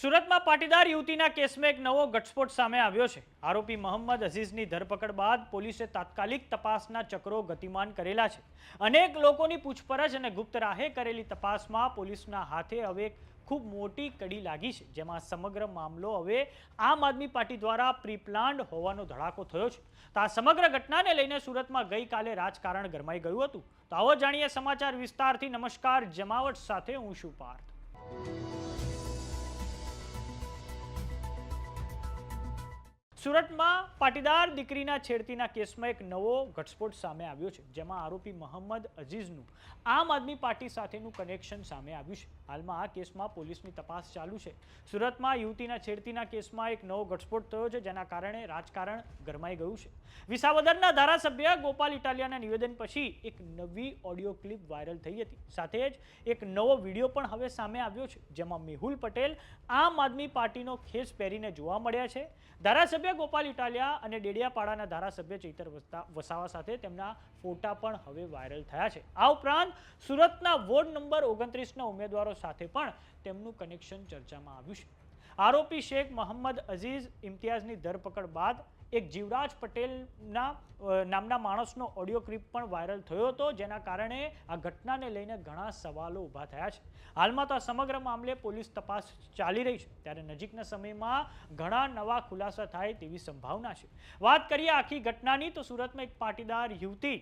સુરતમાં પાટીદાર યુવતીના કેસમાં એક નવો ઘટસ્ફોટ સામે આવ્યો છે। આરોપી મોહમ્મદ અઝીઝની ધરપકડ બાદ પોલીસે તાત્કાલિક તપાસના ચક્રો ગતિમાન કરેલા છે। અનેક લોકોની પૂછપરછ અને ગુપ્ત રાહે કરેલી તપાસમાં પોલીસના હાથે હવે ખૂબ મોટી કડી લાગી છે, જેમાં સમગ્ર મામલો હવે આમ આદમી પાર્ટી દ્વારા પ્રી પ્લાન્ડ હોવાનો ધડાકો થયો છે। તો આ સમગ્ર ઘટનાને લઈને સુરતમાં ગઈકાલે રાજકારણ ગરમાઈ ગયું હતું। તો આવો જાણીએ સમાચાર વિસ્તારથી। નમસ્કાર, જમાવટ સાથે હું છું પાર્થ। સુરતમાં પાટીદાર દીકરીના છેડતીના કેસમાં એક નવો ઘટસ્ફોટ સામે આવ્યો છે, જેમાં આરોપી મોહમ્મદ અઝીઝનું આમ આદમી પાર્ટી સાથેનું કનેક્શન સામે આવ્યું છે। હાલમાં આ કેસમાં પોલીસની તપાસ ચાલુ છે। સુરતમાં યુવતીના છેડતીના કેસમાં એક નવો ઘટસ્ફોટ થયો છે, જેના કારણે રાજકારણ ગરમાઈ ગયું છે। વિસાવદરના ધારાસભ્ય ગોપાલ ઇટાલિયાના નિવેદન પછી એક નવી ઓડિયો ક્લિપ વાયરલ થઈ હતી। સાથે જ એક નવો વિડીયો પણ હવે સામે આવ્યો છે, જેમાં મેહુલ પટેલ આમ આદમી પાર્ટીનો ખેસ પહેરીને જોવા મળ્યા છે। ધારાસભ્ય ગોપાલ ઇટાલિયા અને ડેડિયાપાડાના ધારાસભ્ય ચૈતર વસાવા સાથે તેમના ફોટા પણ હવે વાયરલ થયા છે। આ ઉપરાંત સુરતના વોર્ડ નંબર 29ના ઉમેદવારો સાથે પણ તેમનું કનેક્શન ચર્ચામાં આવ્યું છે। આરોપી શેખ મોહમ્મદ અઝીઝ ઇમ્તિયાઝની ધરપકડ બાદ એક જીવરાજ પટેલના નામના માણસનો ઓડિયો ક્લિપ પણ વાયરલ થયો હતો, જેના કારણે આ ઘટનાને લઈને ઘણા સવાલો ઊભા થયા છે। હાલમાં તો આ સમગ્ર મામલે પોલીસ તપાસ ચાલી રહી છે, ત્યારે નજીકના સમયમાં ઘણા નવા ખુલાસા થાય તેવી સંભાવના છે। વાત કરીએ આખી ઘટનાની, તો સુરતમાં એક પાટીદાર યુવતી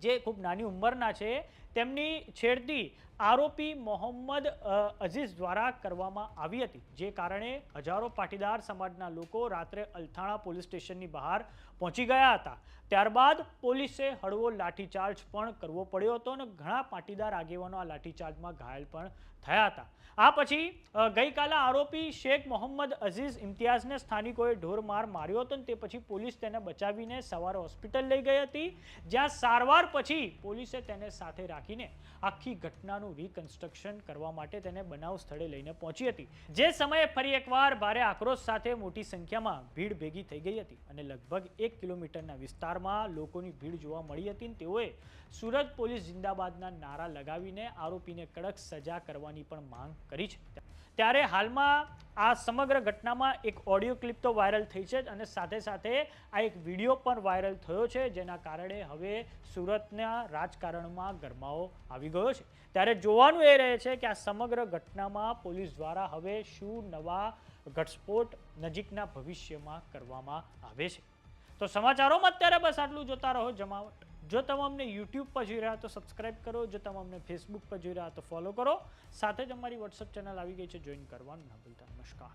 જે ખૂબ નાની ઉંમરના છે, તેમની છેડતી આરોપી મોહમ્મદ અઝીઝ દ્વારા કરવામાં આવી હતી, જે કારણે હજારો પાટીદાર સમાજના લોકો રાત્રે અલથાણા પોલીસ સ્ટેશનની બહાર પહોંચી ગયા હતા। ત્યારબાદ પોલીસે હળવો લાઠીચાર્જ પણ કરવો પડ્યો હતો અને ઘણા પાટીદાર આગેવાનો આ લાઠીચાર્જમાં ઘાયલ પણ થયા હતા। આ પછી ગઈકાલે આરોપી શેખ મોહમ્મદ અઝીઝ ઇમ્તિયાઝને સ્થાનિકોએ ઢોરમાર માર્યો હતો, અને તે પછી પોલીસ તેને બચાવીને સવારે હોસ્પિટલ લઈ ગઈ હતી, જ્યાં સારવાર પછી પોલીસે તેને સાથે રાખીને આખી ઘટનાનું રિકન્સ્ટ્રક્શન કરવા માટે તેને બનાવ સ્થળે લઈને પહોંચી હતી। જે સમયે ફરી એકવાર ભારે આક્રોશ સાથે મોટી સંખ્યામાં ભીડ ભેગી થઈ ગઈ હતી અને લગભગ 1 કિલોમીટરના વિસ્તારમાં લોકોની ભીડ જોવા મળી હતી, અને તેઓએ સુરત પોલીસ જિંદાબાદના નારા લગાવીને આરોપીને કડક સજા કરવાની પણ માંગ કરી છે। ત્યારે હાલમાં આ સમગ્ર ઘટનામાં એક ઓડિયો ક્લિપ તો વાયરલ થઈ છે, અને સાથે સાથે આ એક વિડીયો પણ વાયરલ થયો છે, જેના કારણે હવે સુરતના રાજકારણમાં ગરમાવો આવી ગયો છે। ત્યારે જોવાનું એ રહે છે કે આ સમગ્ર ઘટનામાં પોલીસ દ્વારા હવે શું નવા ઘટસ્ફોટ નજીકના ભવિષ્યમાં કરવામાં આવે છે। તો સમાચારોમાં અત્યારે બસ આટલું। જોતા રહો જમાવટ। જો તમે અમને યુટ્યુબ પર જોઈ રહ્યા તો સબસ્ક્રાઇબ કરો, જો તમે અમને ફેસબુક પર જોઈ રહ્યા તો ફોલો કરો, સાથે જ અમારી વોટ્સઅપ ચેનલ આવી ગઈ છે, જોઈન કરવાનું ના ભૂલતા। નમસ્કાર।